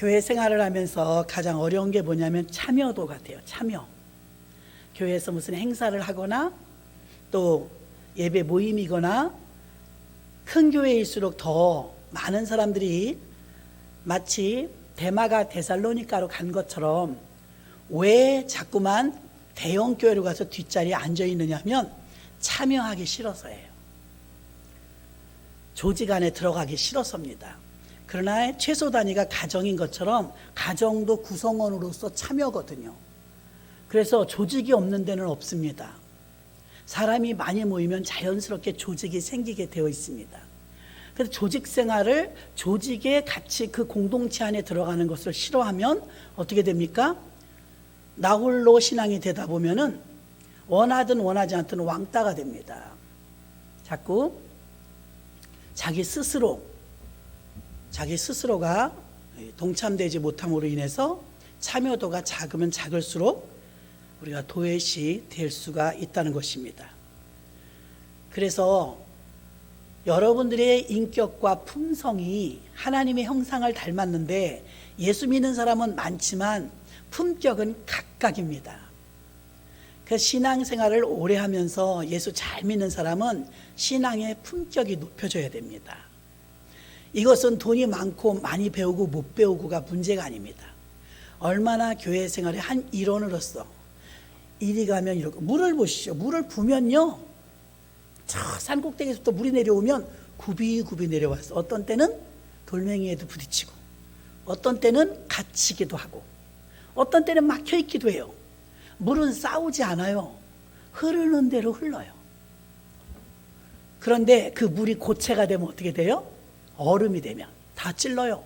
교회 생활을 하면서 가장 어려운 게 뭐냐면 참여도 같아요. 참여. 교회에서 무슨 행사를 하거나 또 예배 모임이거나 큰 교회일수록 더 많은 사람들이 마치 데마가 데살로니가로 간 것처럼 왜 자꾸만 대형 교회로 가서 뒷자리에 앉아 있느냐 하면 참여하기 싫어서예요. 조직 안에 들어가기 싫어서입니다. 그러나 최소 단위가 가정인 것처럼 가정도 구성원으로서 참여거든요. 그래서 조직이 없는 데는 없습니다. 사람이 많이 모이면 자연스럽게 조직이 생기게 되어 있습니다. 그래서 조직 생활을 조직의 같이 그 공동체 안에 들어가는 것을 싫어하면 어떻게 됩니까? 나 홀로 신앙이 되다 보면은 원하든 원하지 않든 왕따가 됩니다. 자꾸 자기 스스로가 동참되지 못함으로 인해서 참여도가 작으면 작을수록 우리가 도외시 될 수가 있다는 것입니다. 그래서 여러분들의 인격과 품성이 하나님의 형상을 닮았는데 예수 믿는 사람은 많지만 품격은 각각입니다. 그 신앙생활을 오래 하면서 예수 잘 믿는 사람은 신앙의 품격이 높여져야 됩니다. 이것은 돈이 많고 많이 배우고 못 배우고가 문제가 아닙니다. 얼마나 교회 생활의 한 일원으로서 이리 가면 이렇게 물을 보시죠. 물을 부면요, 저 산꼭대기에서부터 물이 내려오면 굽이굽이 내려와서 어떤 때는 돌멩이에도 부딪히고 어떤 때는 갇히기도 하고 어떤 때는 막혀 있기도 해요. 물은 싸우지 않아요. 흐르는 대로 흘러요. 그런데 그 물이 고체가 되면 어떻게 돼요? 얼음이 되면 다 찔러요.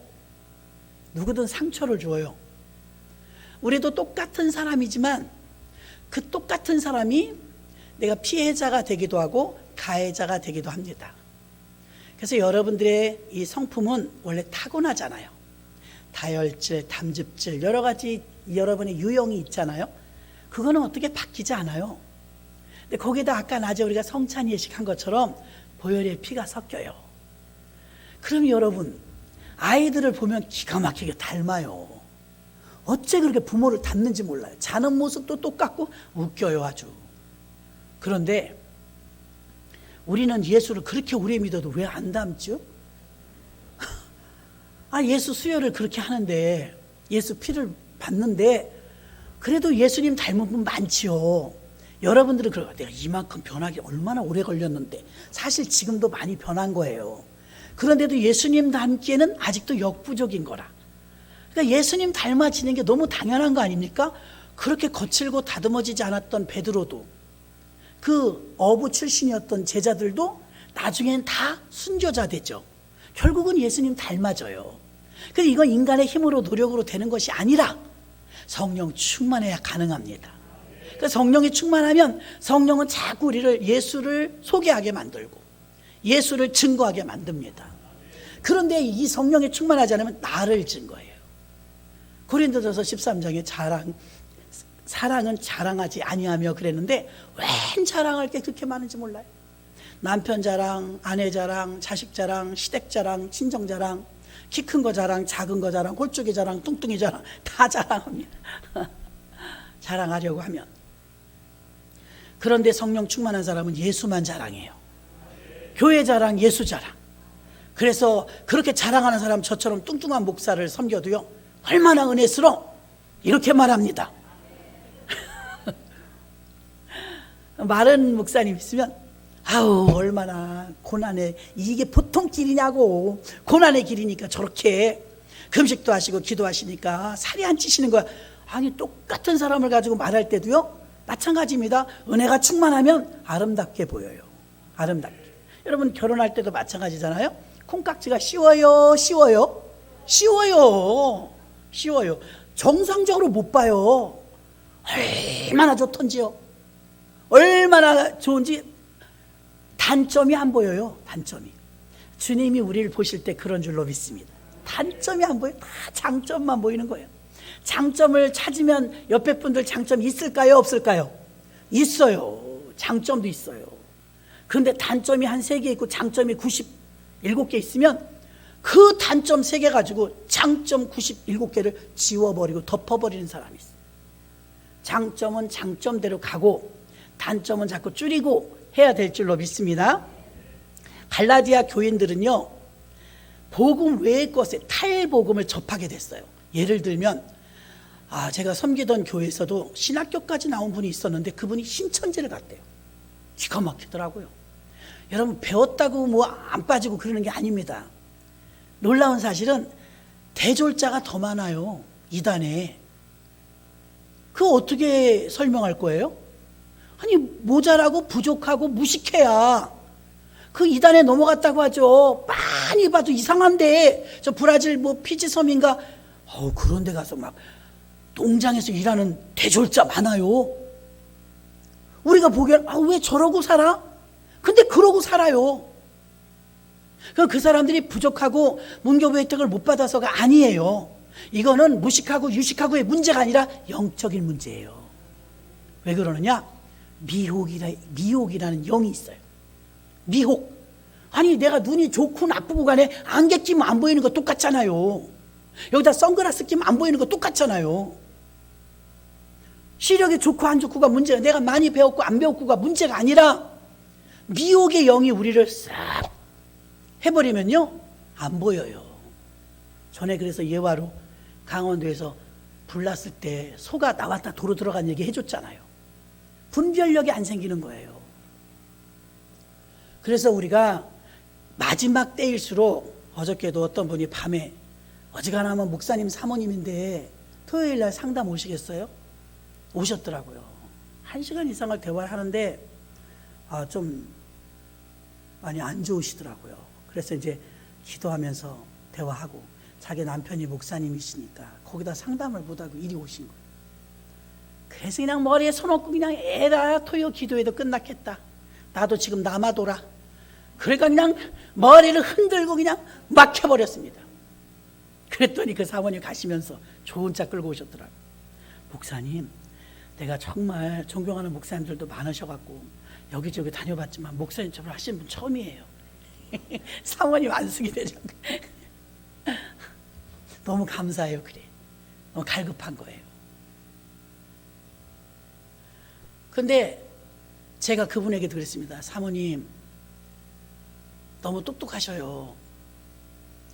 누구든 상처를 줘요. 우리도 똑같은 사람이지만 그 똑같은 사람이 내가 피해자가 되기도 하고 가해자가 되기도 합니다. 그래서 여러분들의 이 성품은 원래 타고나잖아요. 다혈질, 담즙질 여러 가지 여러분의 유형이 있잖아요. 그거는 어떻게 바뀌지 않아요. 근데 거기다 아까 낮에 우리가 성찬 예식한 것처럼 보혈의 피가 섞여요. 그럼 여러분 아이들을 보면 기가 막히게 닮아요. 어째 그렇게 부모를 닮는지 몰라요. 자는 모습도 똑같고 웃겨요 아주. 그런데 우리는 예수를 그렇게 오래 믿어도 왜 안 닮죠? 예수 수혈을 그렇게 하는데 예수 피를 받는데 그래도 예수님 닮은 분 많지요. 여러분들은 그래요. 내가 이만큼 변하기 얼마나 오래 걸렸는데 사실 지금도 많이 변한 거예요. 그런데도 예수님 닮기에는 아직도 역부족인 거라. 그러니까 예수님 닮아지는 게 너무 당연한 거 아닙니까? 그렇게 거칠고 다듬어지지 않았던 베드로도 그 어부 출신이었던 제자들도 나중엔 다 순교자 되죠. 결국은 예수님 닮아져요. 그런데 이건 인간의 힘으로 노력으로 되는 것이 아니라 성령 충만해야 가능합니다. 그러니까 성령이 충만하면 성령은 자꾸 우리를 예수를 소개하게 만들고 예수를 증거하게 만듭니다. 그런데 이 성령이 충만하지 않으면 나를 증거해요. 고린도전서 13장에 사랑은 자랑하지 아니하며 그랬는데 웬 자랑할 게 그렇게 많은지 몰라요. 남편 자랑, 아내 자랑, 자식 자랑, 시댁 자랑, 친정 자랑, 키 큰 거 자랑, 작은 거 자랑, 골쭉이 자랑, 뚱뚱이 자랑 다 자랑합니다. 자랑하려고 하면. 그런데 성령 충만한 사람은 예수만 자랑해요. 교회 자랑, 예수 자랑. 그래서 그렇게 자랑하는 사람 저처럼 뚱뚱한 목사를 섬겨도요 얼마나 은혜스러워 이렇게 말합니다. 마른 목사님 있으면 얼마나 고난의 이게 보통 길이냐고. 고난의 길이니까 저렇게 금식도 하시고 기도하시니까 살이 안 찌시는 거야. 똑같은 사람을 가지고 말할 때도요 마찬가지입니다. 은혜가 충만하면 아름답게 보여요. 아름답게. 여러분 결혼할 때도 마찬가지잖아요. 콩깍지가 쉬워요? 쉬워요. 정상적으로 못 봐요. 얼마나 좋던지요. 얼마나 좋은지 단점이 안 보여요. 단점이. 주님이 우리를 보실 때 그런 줄로 믿습니다. 단점이 안 보여요. 다 장점만 보이는 거예요. 장점을 찾으면 옆에 분들 장점이 있을까요? 없을까요? 있어요. 장점도 있어요. 그런데 단점이 한 3개 있고 장점이 97개 있으면 그 단점 3개 가지고 장점 97개를 지워버리고 덮어버리는 사람이 있어요. 장점은 장점대로 가고 단점은 자꾸 줄이고 해야 될 줄로 믿습니다. 갈라디아 교인들은요, 복음 외의 것에 탈복음을 접하게 됐어요. 예를 들면 제가 섬기던 교회에서도 신학교까지 나온 분이 있었는데 그분이 신천지를 갔대요. 기가 막히더라고요. 여러분, 배웠다고 뭐 안 빠지고 그러는 게 아닙니다. 놀라운 사실은 대졸자가 더 많아요, 이단에. 그거 어떻게 설명할 거예요? 아니, 모자라고 부족하고 무식해야 그 이단에 넘어갔다고 하죠. 많이 봐도 이상한데, 저 브라질 뭐 피지 섬인가, 그런 데 가서 막 농장에서 일하는 대졸자 많아요. 우리가 보기엔 왜 저러고 살아? 근데 그러고 살아요. 그 사람들이 부족하고 문교부 혜택을 못 받아서가 아니에요. 이거는 무식하고 유식하고의 문제가 아니라 영적인 문제예요. 왜 그러느냐? 미혹이라는 영이 있어요. 미혹. 아니, 내가 눈이 좋고 나쁘고 간에 안개 끼면 안 보이는 거 똑같잖아요. 여기다 선글라스 끼면 안 보이는 거 똑같잖아요. 시력이 좋고 안 좋고가 문제가, 내가 많이 배웠고 안 배웠고가 문제가 아니라 미혹의 영이 우리를 싹 해버리면요, 안 보여요. 전에 그래서 예화로 강원도에서 불 났을 때 소가 나왔다 도로 들어간 얘기 해줬잖아요. 분별력이 안 생기는 거예요. 그래서 우리가 마지막 때일수록, 어저께도 어떤 분이 밤에, 어지간하면 목사님 사모님인데 토요일 날 상담 오시겠어요? 오셨더라고요. 1시간 이상을 대화를 하는데 좀 많이 안 좋으시더라고요. 그래서 이제 기도하면서 대화하고, 자기 남편이 목사님이시니까 거기다 상담을 못하고 이리 오신 거예요. 그래서 그냥 머리에 손 얹고 그냥 에라, 토요 기도회도 끝났겠다, 나도 지금 남아돌아, 그러니까 그냥 머리를 흔들고 그냥 막 해버렸습니다. 그랬더니 그 사모님 가시면서 좋은 차 끌고 오셨더라고요. 목사님, 내가 정말 존경하는 목사님들도 많으셔갖고 여기저기 다녀봤지만 목사님처럼 하시는 분 처음이에요. 사모님 안숙이 되죠. 너무 감사해요. 그래, 너무 갈급한 거예요. 근데 제가 그분에게도 그랬습니다. 사모님, 너무 똑똑하셔요.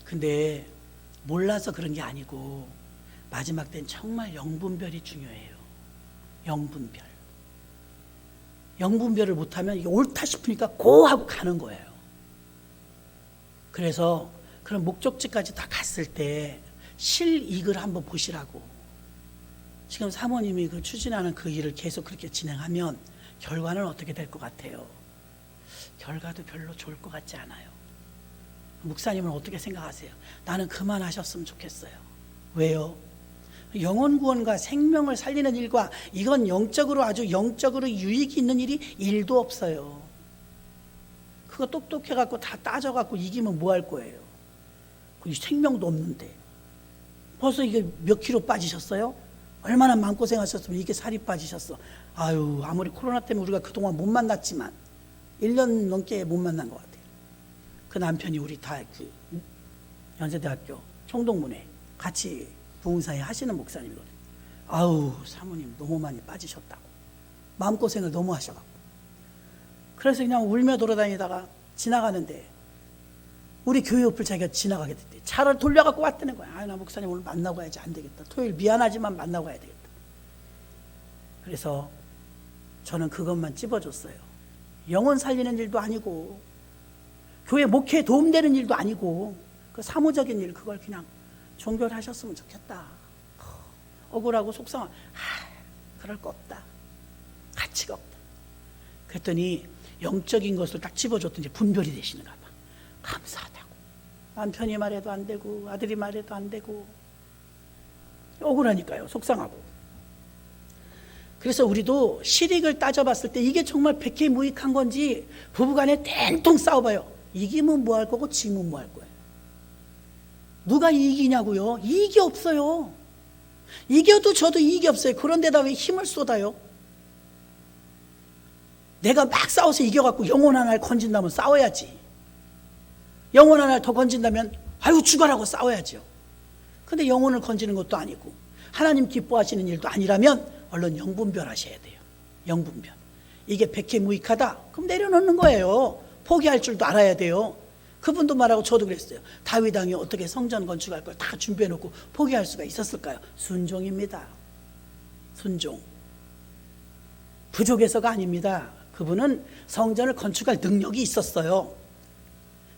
근데 몰라서 그런 게 아니고 마지막 때는 정말 영분별이 중요해요. 영분별을 못하면 이게 옳다 싶으니까 고 하고 가는 거예요. 그래서 그런 목적지까지 다 갔을 때 실익을 한번 보시라고. 지금 사모님이 그 추진하는 그 일을 계속 그렇게 진행하면 결과는 어떻게 될 것 같아요? 결과도 별로 좋을 것 같지 않아요. 목사님은 어떻게 생각하세요? 나는 그만하셨으면 좋겠어요. 왜요? 영혼 구원과 생명을 살리는 일과 이건 아주 영적으로 유익이 있는 일이 1도 없어요. 그거 똑똑해갖고 다 따져갖고 이기면 뭐 할 거예요? 생명도 없는데. 벌써 이게 몇 킬로 빠지셨어요? 얼마나 마음고생하셨으면 이게 살이 빠지셨어. 아무리 코로나 때문에 우리가 그동안 못 만났지만 1년 넘게 못 만난 것 같아요. 그 남편이 우리 다 그 연세대학교 총동문회 같이 부흥사에 하시는 목사님이거든요. 사모님 너무 많이 빠지셨다고. 마음고생을 너무 하셔갖고. 그래서 그냥 울며 돌아다니다가 지나가는데 우리 교회 옆을 자기가 지나가게 됐대. 차를 돌려갖고 왔다는 거야. 나 목사님 오늘 만나고 가야지. 안 되겠다. 토요일 미안하지만 만나고 가야 되겠다. 그래서 저는 그것만 찝어줬어요. 영혼 살리는 일도 아니고 교회 목회에 도움되는 일도 아니고 그 사무적인 일, 그걸 그냥 종결하셨으면 좋겠다. 억울하고 속상하고 그럴 거 없다. 가치가 없다. 그랬더니 영적인 것을 딱 집어줬더니 분별이 되시는가 봐. 감사하다고. 남편이 말해도 안 되고 아들이 말해도 안 되고 억울하니까요. 속상하고. 그래서 우리도 실익을 따져봤을 때 이게 정말 백해무익한 건지 부부간에 땡통 싸워봐요. 이기면 뭐 할 거고 지면 뭐 할 거예요. 누가 이기냐고요? 이익이 없어요. 이겨도 저도 이익이 없어요. 그런데다 왜 힘을 쏟아요? 내가 막 싸워서 이겨갖고 영혼 하나를 건진다면 싸워야지. 영혼 하나를 더 건진다면 아유 죽어라고 싸워야죠. 근데 영혼을 건지는 것도 아니고 하나님 기뻐하시는 일도 아니라면 얼른 영분별하셔야 돼요. 영분별. 이게 백해무익하다? 그럼 내려놓는 거예요. 포기할 줄도 알아야 돼요. 그분도 말하고 저도 그랬어요. 다윗 왕이 어떻게 성전 건축할 걸 다 준비해놓고 포기할 수가 있었을까요? 순종입니다. 순종. 부족해서가 아닙니다. 그분은 성전을 건축할 능력이 있었어요.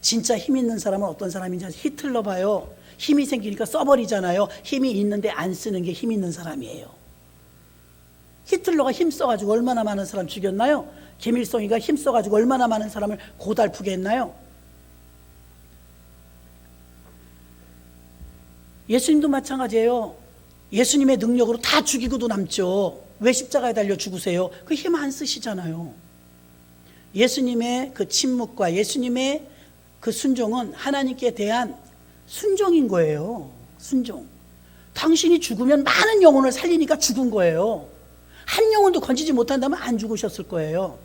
진짜 힘 있는 사람은 어떤 사람인지 히틀러 봐요. 힘이 생기니까 써버리잖아요. 힘이 있는데 안 쓰는 게 힘 있는 사람이에요. 히틀러가 힘 써가지고 얼마나 많은 사람 죽였나요? 김일성이가 힘 써가지고 얼마나 많은 사람을 고달프게 했나요? 예수님도 마찬가지예요. 예수님의 능력으로 다 죽이고도 남죠. 왜 십자가에 달려 죽으세요? 그 힘 안 쓰시잖아요. 예수님의 그 침묵과 예수님의 그 순종은 하나님께 대한 순종인 거예요. 순종. 당신이 죽으면 많은 영혼을 살리니까 죽은 거예요. 한 영혼도 건지지 못한다면 안 죽으셨을 거예요.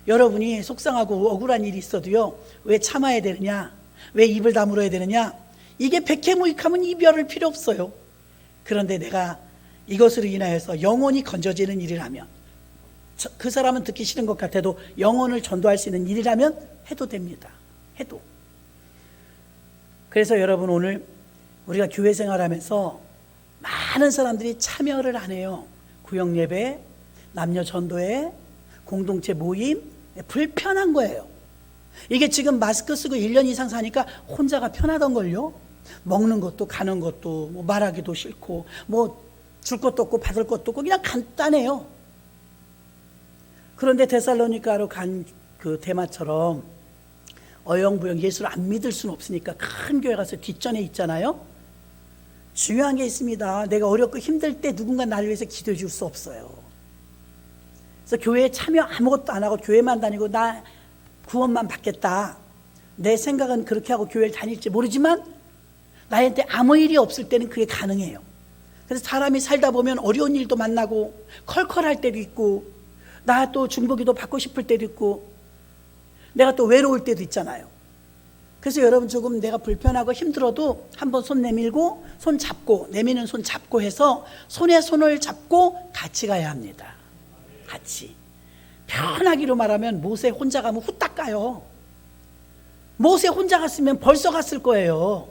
여러분이 속상하고 억울한 일이 있어도요, 왜 참아야 되느냐? 왜 입을 다물어야 되느냐? 이게 백해무익하면 이별을 필요 없어요. 그런데 내가 이것으로 인하여서 영혼이 건져지는 일이라면, 그 사람은 듣기 싫은 것 같아도 영혼을 전도할 수 있는 일이라면 해도 됩니다. 해도. 그래서 여러분, 오늘 우리가 교회 생활하면서 많은 사람들이 참여를 안 해요. 구역 예배, 남녀 전도회, 공동체 모임, 불편한 거예요. 이게 지금 마스크 쓰고 1년 이상 사니까 혼자가 편하던걸요. 먹는 것도 가는 것도 뭐 말하기도 싫고 뭐 줄 것도 없고 받을 것도 없고 그냥 간단해요. 그런데 데살로니가로 간 그 대마처럼 어영부영 예수를 안 믿을 수는 없으니까 큰 교회 가서 뒷전에 있잖아요. 중요한 게 있습니다. 내가 어렵고 힘들 때 누군가 나를 위해서 기도해 줄 수 없어요. 그래서 교회에 참여 아무것도 안 하고 교회만 다니고 나 구원만 받겠다. 내 생각은 그렇게 하고 교회를 다닐지 모르지만 나한테 아무 일이 없을 때는 그게 가능해요. 그래서 사람이 살다 보면 어려운 일도 만나고 컬컬할 때도 있고 나 또 중보기도 받고 싶을 때도 있고 내가 또 외로울 때도 있잖아요. 그래서 여러분 조금 내가 불편하고 힘들어도 한번 손 내밀고 손 잡고 내미는 손 잡고 해서 손에 손을 잡고 같이 가야 합니다. 같이. 편하기로 말하면 모세 혼자 가면 후딱 가요. 모세 혼자 갔으면 벌써 갔을 거예요.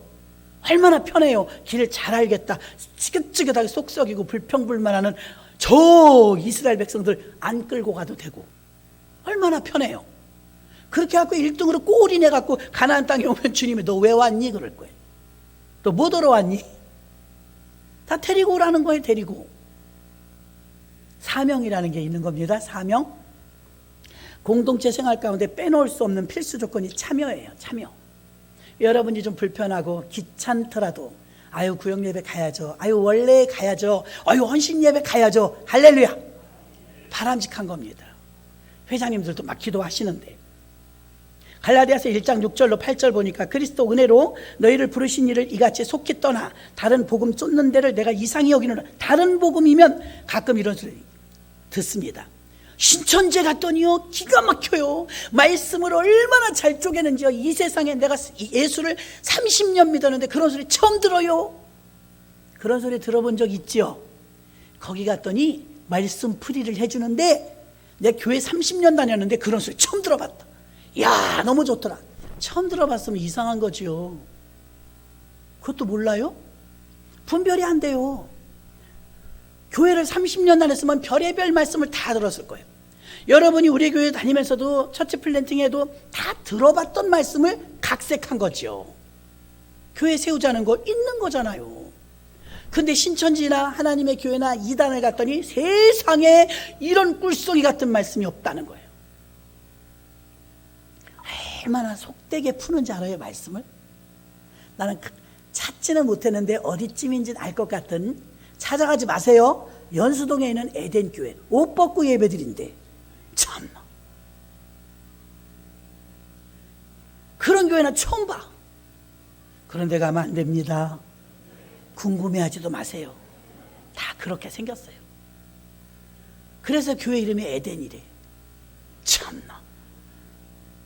얼마나 편해요. 길을 잘 알겠다. 지긋지긋하게 속 썩이고 불평불만하는 저 이스라엘 백성들 안 끌고 가도 되고 얼마나 편해요. 그렇게 해갖고 1등으로 꼴이 내갖고 가나안 땅에 오면 주님이 너 왜 왔니? 그럴 거예요. 너 뭐 들어 왔니? 다 데리고 오라는 거예요. 데리고. 사명이라는 게 있는 겁니다. 사명. 공동체 생활 가운데 빼놓을 수 없는 필수 조건이 참여예요. 참여. 여러분이 좀 불편하고 귀찮더라도 아유 구역 예배 가야죠. 아유 원래 가야죠. 아유 헌신 예배 가야죠. 할렐루야. 바람직한 겁니다. 회장님들도 막 기도하시는데 갈라디아서 1장 6절로 8절 보니까 그리스도 은혜로 너희를 부르신 이를 이같이 속히 떠나 다른 복음 쫓는 데를 내가 이상히 여기노라. 다른 복음이면 가끔 이런 소리 듣습니다. 신천지 갔더니요 기가 막혀요. 말씀을 얼마나 잘 쪼개는지요. 이 세상에 내가 예수를 30년 믿었는데 그런 소리 처음 들어요. 그런 소리 들어본 적 있지요. 거기 갔더니 말씀 풀이를 해주는데 내가 교회 30년 다녔는데 그런 소리 처음 들어봤다. 야 너무 좋더라. 처음 들어봤으면 이상한 거지요. 그것도 몰라요? 분별이 안 돼요. 교회를 30년 다녔으면 별의별 말씀을 다 들었을 거예요. 여러분이 우리 교회 다니면서도 처치 플랜팅에도 다 들어봤던 말씀을 각색한 거죠. 교회 세우자는 거 있는 거잖아요. 근데 신천지나 하나님의 교회나 이단을 갔더니 세상에 이런 꿀송이 같은 말씀이 없다는 거예요. 얼마나 속되게 푸는지 알아요, 말씀을? 나는 찾지는 못했는데 어디쯤인지는 알 것 같은, 찾아가지 마세요. 연수동에 있는 에덴교회 옷 벗고 예배드린대. 참나, 그런 교회는 처음 봐. 그런 데 가면 안 됩니다. 궁금해하지도 마세요. 다 그렇게 생겼어요. 그래서 교회 이름이 에덴이래. 참나,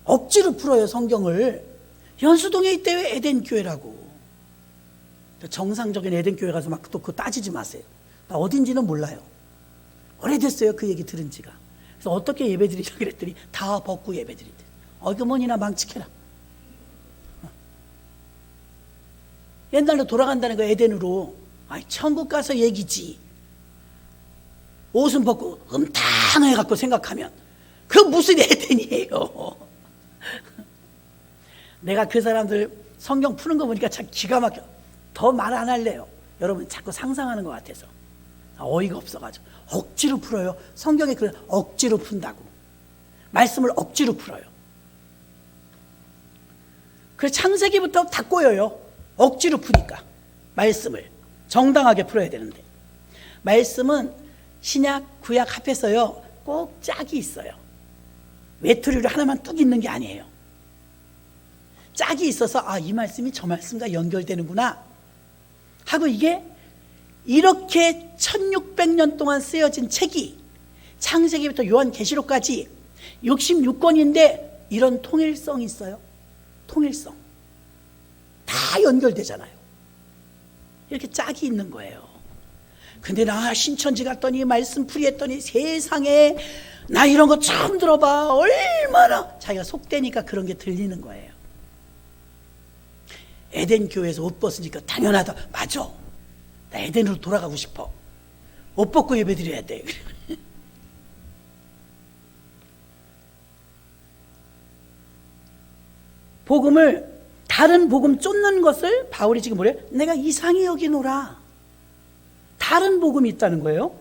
억지로 풀어요 성경을. 연수동에 있대요 에덴교회라고. 정상적인 에덴교회 가서 막 또 그거 따지지 마세요. 나 어딘지는 몰라요. 오래됐어요, 그 얘기 들은 지가. 그래서 어떻게 예배드리자 그랬더니 다 벗고 예배드리대. 어머니나 망치켜라. 옛날로 돌아간다는 거, 에덴으로. 아이, 천국 가서 얘기지. 옷은 벗고 음탕해갖고 생각하면 그거 무슨 에덴이에요. 내가 그 사람들 성경 푸는 거 보니까 참 기가 막혀. 더 말 안 할래요. 여러분 자꾸 상상하는 것 같아서. 어이가 없어가지고. 억지로 풀어요. 성경에 그래, 억지로 푼다고. 말씀을 억지로 풀어요. 그래서 창세기부터 다 꼬여요. 억지로 푸니까. 말씀을 정당하게 풀어야 되는데. 말씀은 신약, 구약 합해서요, 꼭 짝이 있어요. 외투리로 하나만 뚝 있는 게 아니에요. 짝이 있어서, 아, 이 말씀이 저 말씀과 연결되는구나 하고, 이게 이렇게 1600년 동안 쓰여진 책이 창세기부터 요한계시록까지 66권인데 이런 통일성이 있어요. 통일성. 다 연결되잖아요. 이렇게 짝이 있는 거예요. 근데 나 신천지 갔더니 말씀풀이 했더니 세상에 나 이런 거 처음 들어봐. 얼마나 자기가 속되니까 그런 게 들리는 거예요. 에덴 교회에서 옷 벗으니까 당연하다. 맞아. 나 에덴으로 돌아가고 싶어. 옷 벗고 예배 드려야 돼. 복음을, 다른 복음 쫓는 것을 바울이 지금 뭐래요? 내가 이상히 여기노라. 다른 복음이 있다는 거예요.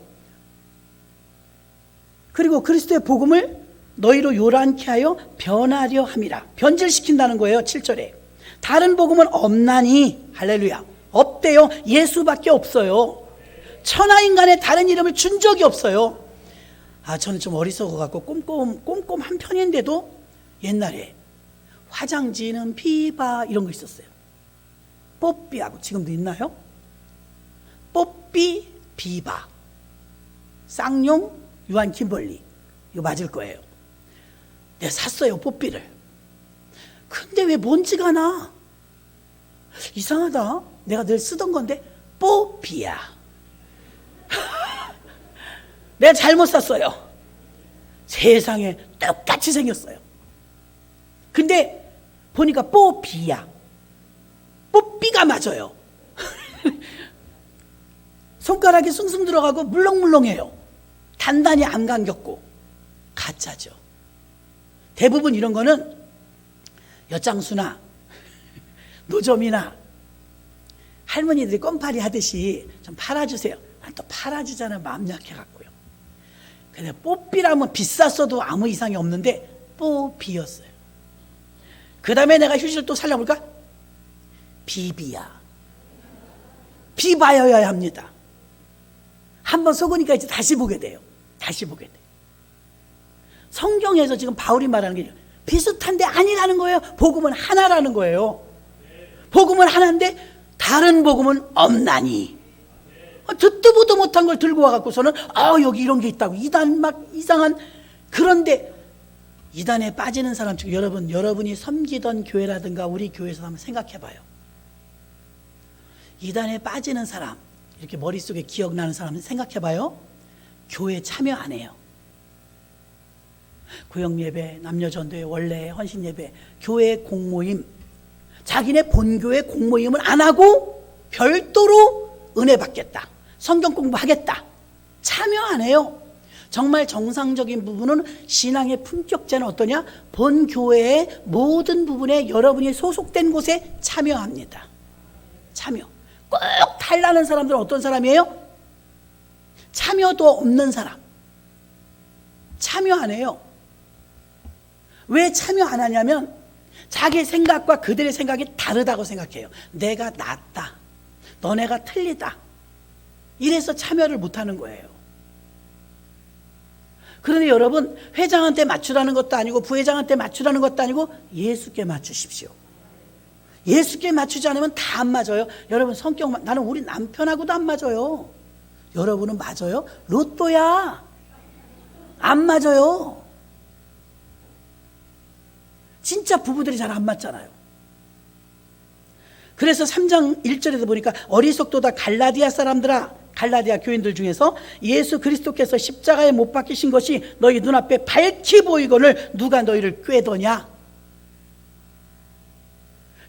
그리고 그리스도의 복음을 너희로 요란케 하여 변하려 함이라. 변질시킨다는 거예요. 7절에. 다른 복음은 없나니. 할렐루야. 없대요. 예수밖에 없어요. 천하인간의 다른 이름을 준 적이 없어요. 아, 저는 좀 어리석어갖고 꼼꼼한 편인데도 옛날에 화장지는 비바 이런 거 있었어요. 뽀삐하고. 지금도 있나요? 뽀삐, 비바, 쌍용, 유한 김벌리. 이거 맞을 거예요. 내가 샀어요, 뽀삐를. 근데 왜 먼지가 나? 이상하다. 내가 늘 쓰던 건데 뽀삐야. 내가 잘못 샀어요. 세상에 똑같이 생겼어요. 근데 보니까 뽀삐야. 뽀삐가 맞아요. 손가락이 숭숭 들어가고 물렁물렁해요. 단단히 안 감겼고. 가짜죠. 대부분 이런 거는 엿장수나 노점이나 할머니들이 껌파리 하듯이 좀 팔아주세요. 난 또 팔아주잖아요. 마음 약해갖고요. 근데 뽀삐라면 비쌌어도 아무 이상이 없는데 뽀비였어요. 그 다음에 내가 휴지를 또 살려볼까? 비비야. 비바여야 합니다. 한번 속으니까 이제 다시 보게 돼요. 다시 보게 돼요. 성경에서 지금 바울이 말하는 게 비슷한데 아니라는 거예요. 복음은 하나라는 거예요. 복음은 하나인데 다른 복음은 없나니. 듣도 보도 못한 걸 들고 와갖고서는 여기 이런 게 있다고 이단 막 이상한. 그런데 이단에 빠지는 사람 중 여러분이 섬기던 교회라든가 우리 교회에서 한번 생각해봐요. 이단에 빠지는 사람, 이렇게 머릿속에 기억나는 사람은 생각해봐요. 교회 참여 안 해요. 구역예배, 남녀전도회, 원래 헌신예배, 교회 공모임, 자기네 본교회 공모임을 안 하고 별도로 은혜 받겠다, 성경 공부하겠다, 참여 안 해요. 정말 정상적인 부분은 신앙의 품격제는 어떠냐? 본교회의 모든 부분에 여러분이 소속된 곳에 참여합니다. 참여. 꼭 탈나는 사람들은 어떤 사람이에요? 참여도 없는 사람. 참여 안 해요. 왜 참여 안 하냐면 자기 생각과 그들의 생각이 다르다고 생각해요. 내가 낫다, 너네가 틀리다, 이래서 참여를 못하는 거예요. 그런데 여러분, 회장한테 맞추라는 것도 아니고 부회장한테 맞추라는 것도 아니고 예수께 맞추십시오. 예수께 맞추지 않으면 다 안 맞아요. 여러분 성격, 나는 우리 남편하고도 안 맞아요. 여러분은 맞아요? 로또야. 안 맞아요. 진짜 부부들이 잘 안 맞잖아요. 그래서 3장 1절에도 보니까 어리석도다 갈라디아 사람들아, 갈라디아 교인들 중에서 예수 그리스도께서 십자가에 못 박히신 것이 너희 눈앞에 밝히 보이거늘 누가 너희를 꾀더냐.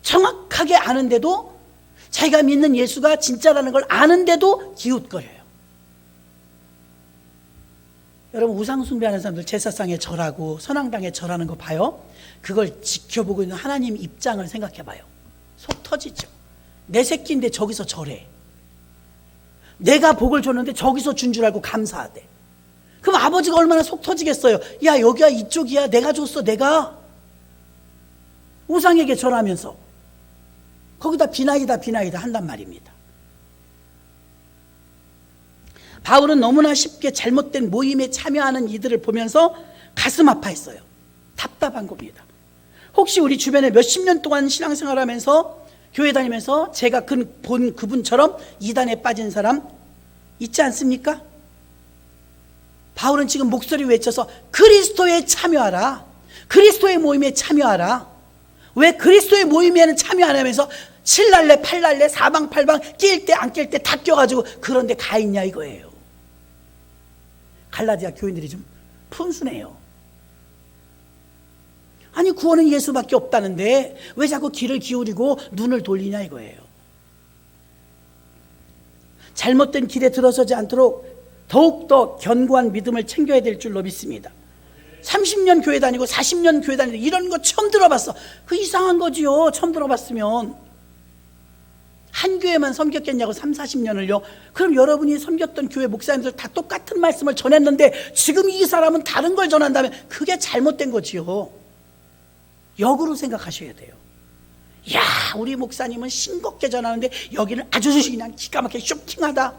정확하게 아는데도, 자기가 믿는 예수가 진짜라는 걸 아는데도 기웃거려요. 여러분, 우상숭배하는 사람들 제사상에 절하고 선앙당에 절하는 거 봐요. 그걸 지켜보고 있는 하나님 입장을 생각해 봐요. 속 터지죠. 내 새끼인데 저기서 절해. 내가 복을 줬는데 저기서 준 줄 알고 감사하대. 그럼 아버지가 얼마나 속 터지겠어요. 야, 여기야, 이쪽이야, 내가 줬어, 내가. 우상에게 절하면서 거기다 비나이다 한단 말입니다. 바울은 너무나 쉽게 잘못된 모임에 참여하는 이들을 보면서 가슴 아파했어요. 답답한 겁니다. 혹시 우리 주변에 몇십 년 동안 신앙생활하면서 교회 다니면서 제가 본 그분처럼 이단에 빠진 사람 있지 않습니까? 바울은 지금 목소리 외쳐서 그리스도에 참여하라. 그리스도의 모임에 참여하라. 왜 그리스도의 모임에는 참여 안 하면서 7날래 8날래 사방팔방 낄 때 안 낄 때 다 껴가지고 그런데 가 있냐 이거예요. 갈라디아 교인들이 좀 푼순해요. 아니, 구원은 예수밖에 없다는데 왜 자꾸 귀를 기울이고 눈을 돌리냐 이거예요. 잘못된 길에 들어서지 않도록 더욱더 견고한 믿음을 챙겨야 될 줄로 믿습니다. 30년 교회 다니고 40년 교회 다니고 이런 거 처음 들어봤어. 그 이상한 거지요. 처음 들어봤으면. 한 교회만 섬겼겠냐고 3, 40년을요. 그럼 여러분이 섬겼던 교회 목사님들 다 똑같은 말씀을 전했는데 지금 이 사람은 다른 걸 전한다면 그게 잘못된 거지요. 역으로 생각하셔야 돼요. 야, 우리 목사님은 싱겁게 전하는데 여기는 아주 그냥 기가 막히게 쇼킹하다.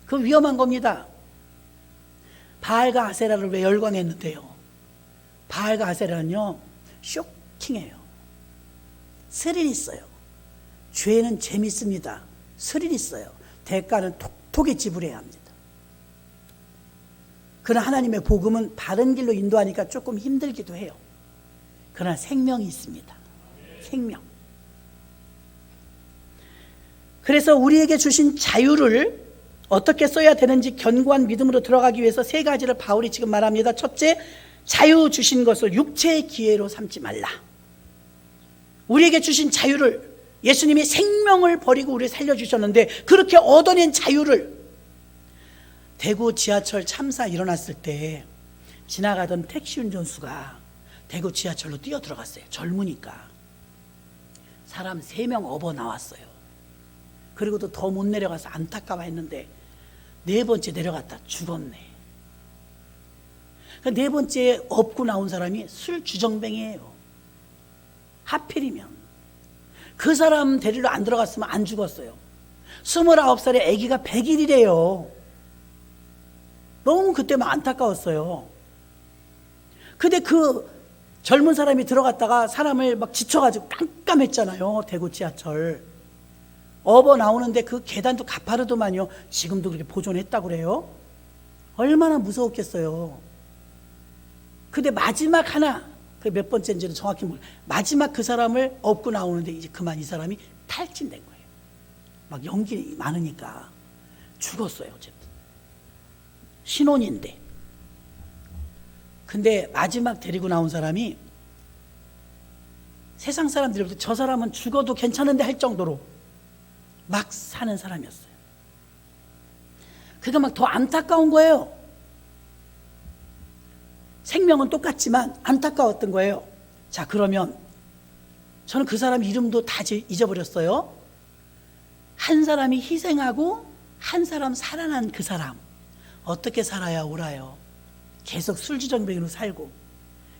그 위험한 겁니다. 바알과 아세라를 왜 열광했는데요? 바알과 아세라는요, 쇼킹해요. 스릴 있어요. 죄는 재밌습니다. 스릴 있어요. 대가는 톡톡히 지불해야 합니다. 그러나 하나님의 복음은 바른 길로 인도하니까 조금 힘들기도 해요. 그러나 생명이 있습니다. 생명. 그래서 우리에게 주신 자유를 어떻게 써야 되는지 견고한 믿음으로 들어가기 위해서 세 가지를 바울이 지금 말합니다. 첫째, 자유 주신 것을 육체의 기회로 삼지 말라. 우리에게 주신 자유를, 예수님이 생명을 버리고 우리를 살려주셨는데 그렇게 얻어낸 자유를, 대구 지하철 참사 일어났을 때 지나가던 택시 운전수가 대구 지하철로 뛰어 들어갔어요. 젊으니까. 사람 3명 업어 나왔어요. 그리고도 더 못 내려가서 안타까워 했는데 4번째 내려갔다 죽었네. 그 4번째 업고 나온 사람이 술 주정뱅이에요. 하필이면 그 사람 데리러 안 들어갔으면 안 죽었어요. 29살에 아기가 100일이래요. 너무 그때만 안타까웠어요. 근데 그 젊은 사람이 들어갔다가 사람을 막 지쳐가지고 깜깜했잖아요. 대구 지하철. 업어 나오는데 그 계단도 가파르더만요. 지금도 그렇게 보존했다고 그래요. 얼마나 무서웠겠어요. 근데 마지막 하나, 그 몇 번째인지는 정확히 모르겠어요. 마지막 그 사람을 업고 나오는데 이제 그만 이 사람이 탈진된 거예요. 막 연기 많으니까 죽었어요. 어쨌든 신혼인데. 근데 마지막 데리고 나온 사람이 세상 사람들이 저 사람은 죽어도 괜찮은데 할 정도로 막 사는 사람이었어요. 그게 막 더 안타까운 거예요. 생명은 똑같지만 안타까웠던 거예요. 자, 그러면 저는 그 사람 이름도 다 잊어버렸어요. 한 사람이 희생하고 한 사람 살아난 그 사람 어떻게 살아야 옳아요? 계속 술주정뱅이로 살고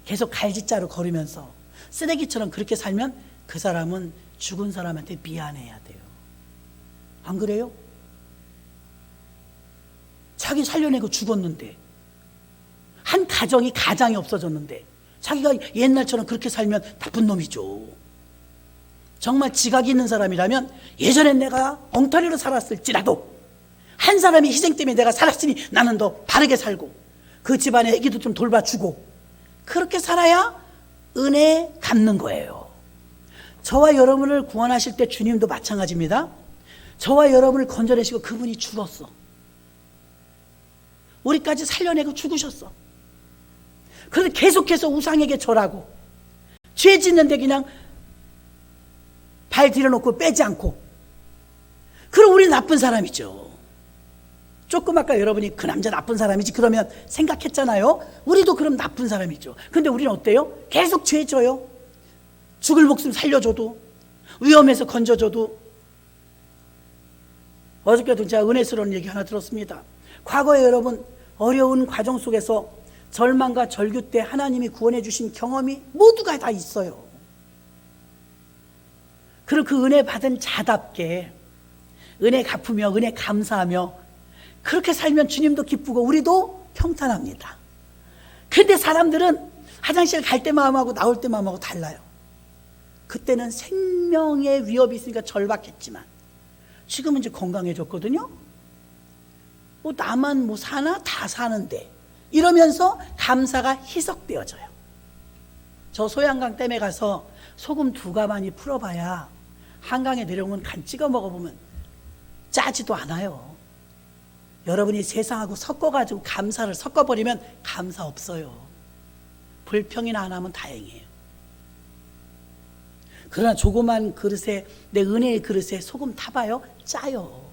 계속 갈짓자로 걸으면서 쓰레기처럼 그렇게 살면 그 사람은 죽은 사람한테 미안해야 돼요. 안 그래요? 자기 살려내고 죽었는데, 한 가장이 없어졌는데 자기가 옛날처럼 그렇게 살면 나쁜 놈이죠. 정말 지각이 있는 사람이라면 예전엔 내가 엉터리로 살았을지라도 한 사람의 희생 때문에 내가 살았으니 나는 더 바르게 살고 그 집안의 애기도 좀 돌봐주고 그렇게 살아야 은혜 갚는 거예요. 저와 여러분을 구원하실 때 주님도 마찬가지입니다. 저와 여러분을 건져내시고 그분이 죽었어. 우리까지 살려내고 죽으셨어. 그런데 계속해서 우상에게 절하고 죄 짓는데 그냥 발 들여놓고 빼지 않고, 그럼 우리 나쁜 사람이죠. 조금 아까 여러분이 그 남자 나쁜 사람이지 그러면 생각했잖아요. 우리도 그럼 나쁜 사람이죠. 근데 우리는 어때요? 계속 죄 져요. 죽을 목숨 살려줘도, 위험해서 건져줘도. 어저께도 제가 은혜스러운 얘기 하나 들었습니다. 과거에 여러분 어려운 과정 속에서 절망과 절규 때 하나님이 구원해 주신 경험이 모두가 다 있어요. 그리고 그 은혜 받은 자답게 은혜 갚으며 은혜 감사하며 그렇게 살면 주님도 기쁘고 우리도 평탄합니다. 그런데 사람들은 화장실 갈 때 마음하고 나올 때 마음하고 달라요. 그때는 생명의 위협이 있으니까 절박했지만 지금은 이제 건강해졌거든요. 뭐 나만 뭐 사나? 다 사는데 이러면서 감사가 희석되어져요. 저 소양강 댐에 가서 소금 2가마니 풀어봐야 한강에 내려오면 간 찍어 먹어보면 짜지도 않아요. 여러분이 세상하고 섞어가지고 감사를 섞어버리면 감사 없어요. 불평이나 안 하면 다행이에요. 그러나 조그만 그릇에, 내 은혜의 그릇에 소금 타봐요? 짜요.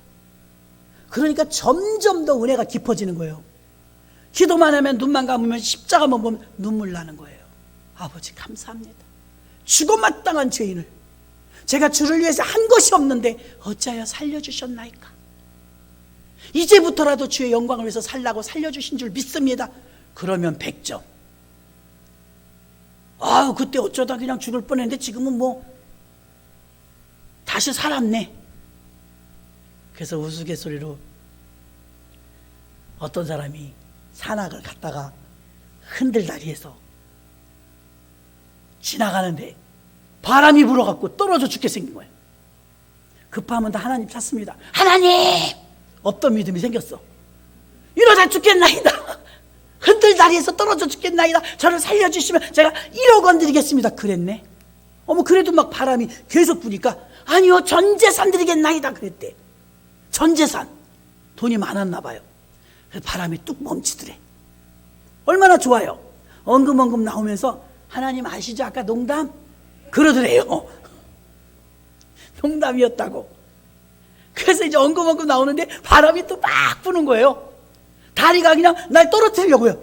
그러니까 점점 더 은혜가 깊어지는 거예요. 기도만 하면, 눈만 감으면, 십자가만 보면 눈물 나는 거예요. 아버지 감사합니다. 죽어 마땅한 죄인을 제가 주를 위해서 한 것이 없는데 어찌하여 살려주셨나이까. 이제부터라도 주의 영광을 위해서 살라고 살려주신 줄 믿습니다. 그러면 100점. 아유 그때 어쩌다 그냥 죽을 뻔했는데 지금은 뭐 다시 살았네. 그래서 우스갯소리로 어떤 사람이 산악을 갔다가 흔들다리에서 지나가는데 바람이 불어갖고 떨어져 죽게 생긴 거예요. 급하면 다 하나님 찾습니다. 하나님! 없던 믿음이 생겼어. 이러다 죽겠나이다. 흔들다리에서 떨어져 죽겠나이다. 저를 살려주시면 제가 1억 원 드리겠습니다. 그랬네. 그래도 막 바람이 계속 부니까 아니요 전 재산 드리겠나이다 그랬대. 전 재산. 돈이 많았나 봐요. 그래서 바람이 뚝 멈추더래. 얼마나 좋아요. 엉금엉금 나오면서 하나님 아시죠? 아까 농담? 그러더래요. 농담이었다고. 그래서 이제 엉금엉금 나오는데 바람이 또 막 부는 거예요. 다리가 그냥 날 떨어뜨리려고요.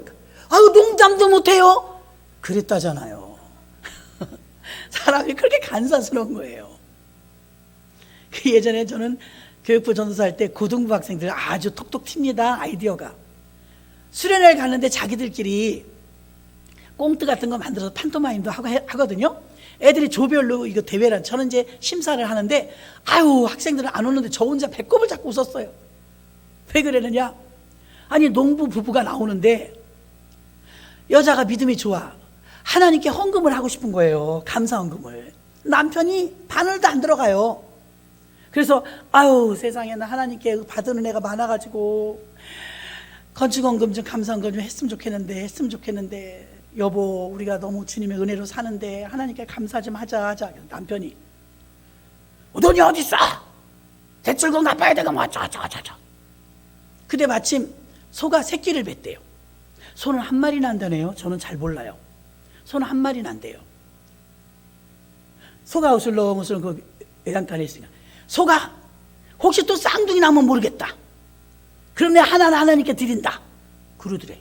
아유 농담도 못해요. 그랬다잖아요. 사람이 그렇게 간사스러운 거예요. 예전에 저는 교육부 전도사할 때 고등부 학생들 아주 톡톡 튑니다. 아이디어가. 수련회를 갔는데 자기들끼리 꽁트 같은 거 만들어서 판토마임도 하거든요. 애들이 조별로 이거 대회를, 저는 이제 심사를 하는데 아유 학생들은 안 오는데 저 혼자 배꼽을 잡고 웃었어요. 왜 그러느냐? 아니 농부 부부가 나오는데 여자가 믿음이 좋아. 하나님께 헌금을 하고 싶은 거예요. 감사 헌금을. 남편이 바늘도 안 들어가요. 그래서 아유 세상에나 하나님께 받은 은혜가 많아가지고 건축헌금 좀 감사 헌금 좀 했으면 좋겠는데 여보 우리가 너무 주님의 은혜로 사는데 하나님께 감사 좀 하자. 남편이 돈이 어딨어? 대출금 갚아야 되고 뭐 어쩌고저쩌고. 그때 마침 소가 새끼를 뱉대요. 소는 한 마리 난다네요. 저는 잘 몰라요. 소는 한 마리 난대요. 소가 어슬렁어슬렁 그 외양간에 있으니까 소가 혹시 또 쌍둥이 나면 모르겠다. 그럼 내가 하나님께 드린다. 그러더래.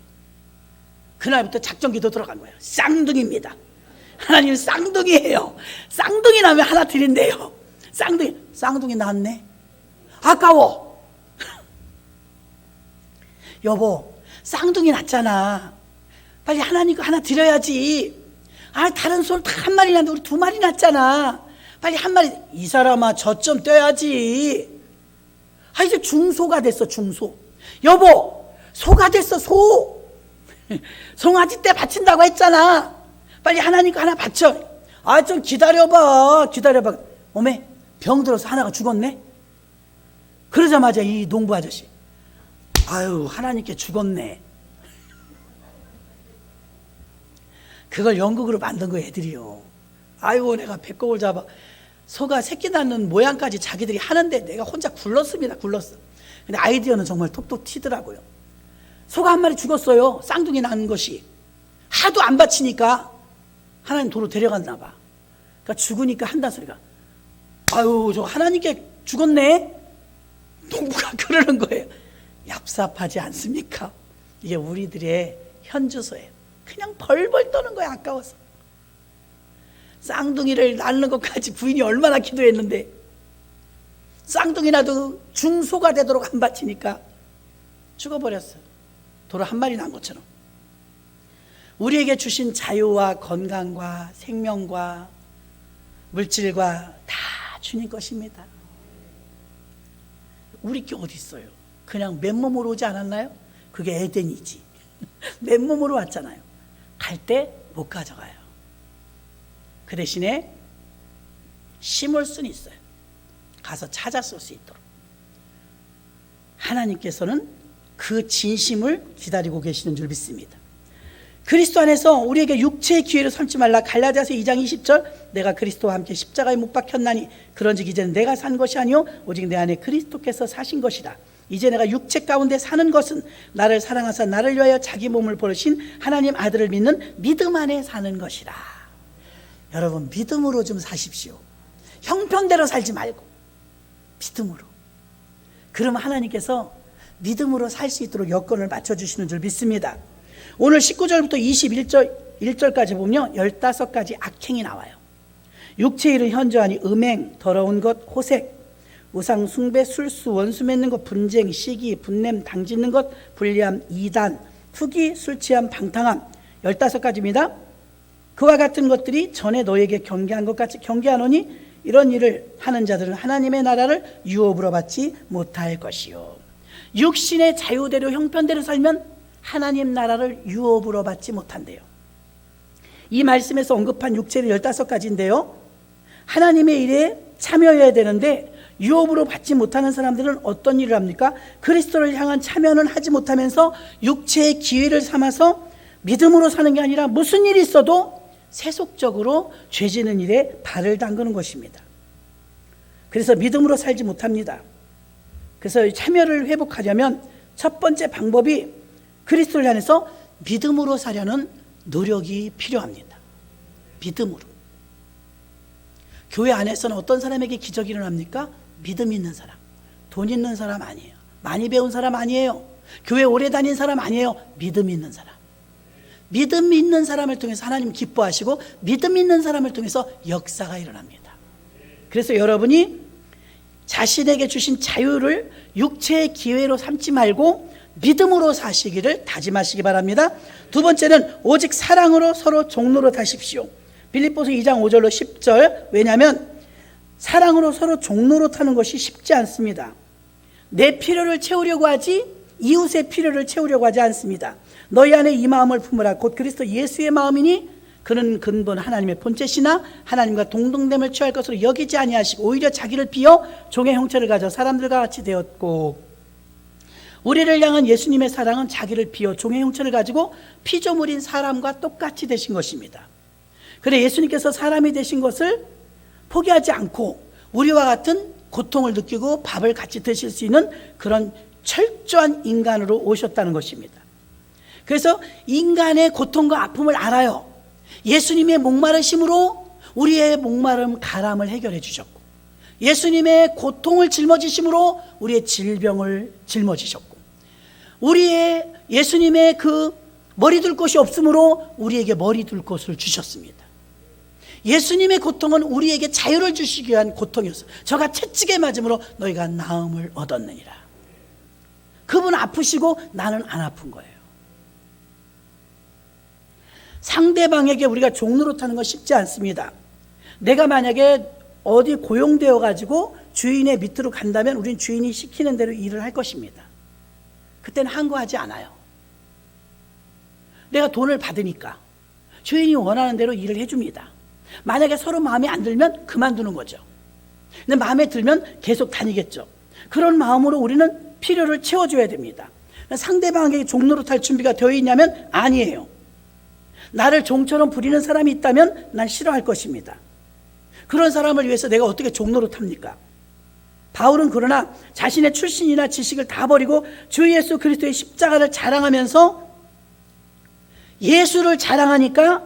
그날부터 작전기도 들어간 거예요. 쌍둥이입니다. 하나님 쌍둥이에요. 쌍둥이 나면 하나 드린대요. 쌍둥이 낳았네. 아까워. 여보 쌍둥이 낳잖아. 빨리 하나님 거 하나 드려야지. 다른 소는 다 한 마리 낳는데 우리 2마리 낳잖아. 빨리 한 마리. 이 사람아 저점 떼야지. 이제 중소가 됐어. 중소. 여보 소가 됐어. 소. 송아지 때 바친다고 했잖아. 빨리 하나님 거 하나 바쳐. 좀 기다려봐. 어메 병 들어서 하나가 죽었네. 그러자마자 이 농부 아저씨 아유 하나님께 죽었네. 그걸 연극으로 만든 거 애들이요. 아이고 내가 배꼽을 잡아. 소가 새끼 낳는 모양까지 자기들이 하는데 내가 혼자 굴렀습니다. 굴렀어. 근데 아이디어는 정말 톡톡 튀더라고요. 소가 한 마리 죽었어요. 쌍둥이 낳은 것이. 하도 안 바치니까 하나님 도로 데려갔나 봐. 그러니까 죽으니까 한다 소리가, 아유 저 하나님께 죽었네. 농부가 그러는 거예요. 얍삽하지 않습니까? 이게 우리들의 현주소예요. 그냥 벌벌 떠는 거야. 아까워서. 쌍둥이를 낳는 것까지 부인이 얼마나 기도했는데 쌍둥이 나도 중소가 되도록 안 바치니까 죽어버렸어요. 도로 한 마리 난 것처럼. 우리에게 주신 자유와 건강과 생명과 물질과 다 주님 것입니다. 우리 게 어디 있어요? 그냥 맨몸으로 오지 않았나요? 그게 에덴이지. 맨몸으로 왔잖아요. 갈 때 못 가져가요. 그 대신에 심을 수는 있어요. 가서 찾아 쓸 수 있도록. 하나님께서는 그 진심을 기다리고 계시는 줄 믿습니다. 그리스도 안에서 우리에게 육체의 기회를 삼지 말라. 갈라디아서 2장 20절, 내가 그리스도와 함께 십자가에 못 박혔나니 그런즉 이제는 내가 산 것이 아니요 오직 내 안에 그리스도께서 사신 것이다. 이제 내가 육체 가운데 사는 것은 나를 사랑하사 나를 위하여 자기 몸을 버리신 하나님 아들을 믿는 믿음 안에 사는 것이라. 여러분 믿음으로 좀 사십시오. 형편대로 살지 말고 믿음으로. 그러면 하나님께서 믿음으로 살 수 있도록 여건을 맞춰주시는 줄 믿습니다. 오늘 19절부터 21절까지 보면 15가지 악행이 나와요. 육체의 일을 현저하니 음행, 더러운 것, 호색, 우상 숭배, 술수, 원수 맺는 것, 분쟁, 시기, 분냄, 당짓는 것, 불리함, 이단, 투기, 술취함, 방탕함. 15가지입니다. 그와 같은 것들이 전에 너에게 경계한 것 같이 경계하노니 이런 일을 하는 자들은 하나님의 나라를 유업으로 받지 못할 것이요. 육신의 자유대로 형편대로 살면 하나님 나라를 유업으로 받지 못한대요. 이 말씀에서 언급한 육체는 15가지인데요. 하나님의 일에 참여해야 되는데 유업으로 받지 못하는 사람들은 어떤 일을 합니까? 그리스도를 향한 참여는 하지 못하면서 육체의 기회를 삼아서 믿음으로 사는 게 아니라 무슨 일이 있어도 세속적으로 죄지는 일에 발을 담그는 것입니다. 그래서 믿음으로 살지 못합니다. 그래서 참여를 회복하려면 첫 번째 방법이 그리스도를 향해서 믿음으로 사려는 노력이 필요합니다. 믿음으로. 교회 안에서는 어떤 사람에게 기적이 일어납니까? 믿음 있는 사람, 돈 있는 사람 아니에요. 많이 배운 사람 아니에요. 교회 오래 다닌 사람 아니에요. 믿음 있는 사람. 믿음 있는 사람을 통해서 하나님 기뻐하시고 믿음 있는 사람을 통해서 역사가 일어납니다. 그래서 여러분이 자신에게 주신 자유를 육체의 기회로 삼지 말고 믿음으로 사시기를 다짐하시기 바랍니다. 두 번째는 오직 사랑으로 서로 종로로 타십시오. 빌립보서 2장 5절로 10절. 왜냐하면 사랑으로 서로 종로로 타는 것이 쉽지 않습니다. 내 필요를 채우려고 하지 이웃의 필요를 채우려고 하지 않습니다. 너희 안에 이 마음을 품으라. 곧 그리스도 예수의 마음이니 그는 근본 하나님의 본체시나 하나님과 동등됨을 취할 것으로 여기지 아니하시고 오히려 자기를 비어 종의 형체를 가져 사람들과 같이 되었고. 우리를 향한 예수님의 사랑은 자기를 비어 종의 형체를 가지고 피조물인 사람과 똑같이 되신 것입니다. 그래 예수님께서 사람이 되신 것을 포기하지 않고 우리와 같은 고통을 느끼고 밥을 같이 드실 수 있는 그런 철저한 인간으로 오셨다는 것입니다. 그래서 인간의 고통과 아픔을 알아요. 예수님의 목마르심으로 우리의 목마름 가람을 해결해 주셨고 예수님의 고통을 짊어지심으로 우리의 질병을 짊어지셨고 우리의 예수님의 그 머리 둘 곳이 없으므로 우리에게 머리 둘 곳을 주셨습니다. 예수님의 고통은 우리에게 자유를 주시기 위한 고통이었어요. 저가 채찍에 맞음으로 너희가 나음을 얻었느니라. 그분 아프시고 나는 안 아픈 거예요. 상대방에게 우리가 종로로 타는 건 쉽지 않습니다. 내가 만약에 어디 고용되어 가지고 주인의 밑으로 간다면 우린 주인이 시키는 대로 일을 할 것입니다. 그때는 항거하지 않아요. 내가 돈을 받으니까 주인이 원하는 대로 일을 해줍니다. 만약에 서로 마음에 안 들면 그만두는 거죠. 근데 마음에 들면 계속 다니겠죠. 그런 마음으로 우리는 필요를 채워줘야 됩니다. 상대방에게 종로로 탈 준비가 되어 있냐면 아니에요. 나를 종처럼 부리는 사람이 있다면 난 싫어할 것입니다. 그런 사람을 위해서 내가 어떻게 종로를 탑니까? 바울은 그러나 자신의 출신이나 지식을 다 버리고 주 예수 그리스도의 십자가를 자랑하면서 예수를 자랑하니까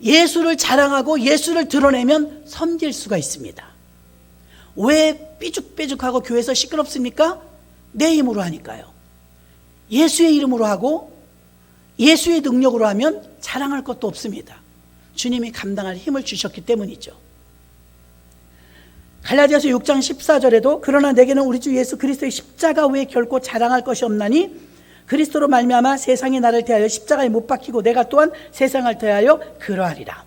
예수를 자랑하고 예수를 드러내면 섬길 수가 있습니다. 왜 삐죽삐죽하고 교회에서 시끄럽습니까? 내 힘으로 하니까요. 예수의 이름으로 하고 예수의 능력으로 하면 자랑할 것도 없습니다. 주님이 감당할 힘을 주셨기 때문이죠. 갈라디아서 6장 14절에도 그러나 내게는 우리 주 예수 그리스도의 십자가 외에 결코 자랑할 것이 없나니 그리스도로 말미암아 세상이 나를 대하여 십자가에 못 박히고 내가 또한 세상을 대하여 그러하리라.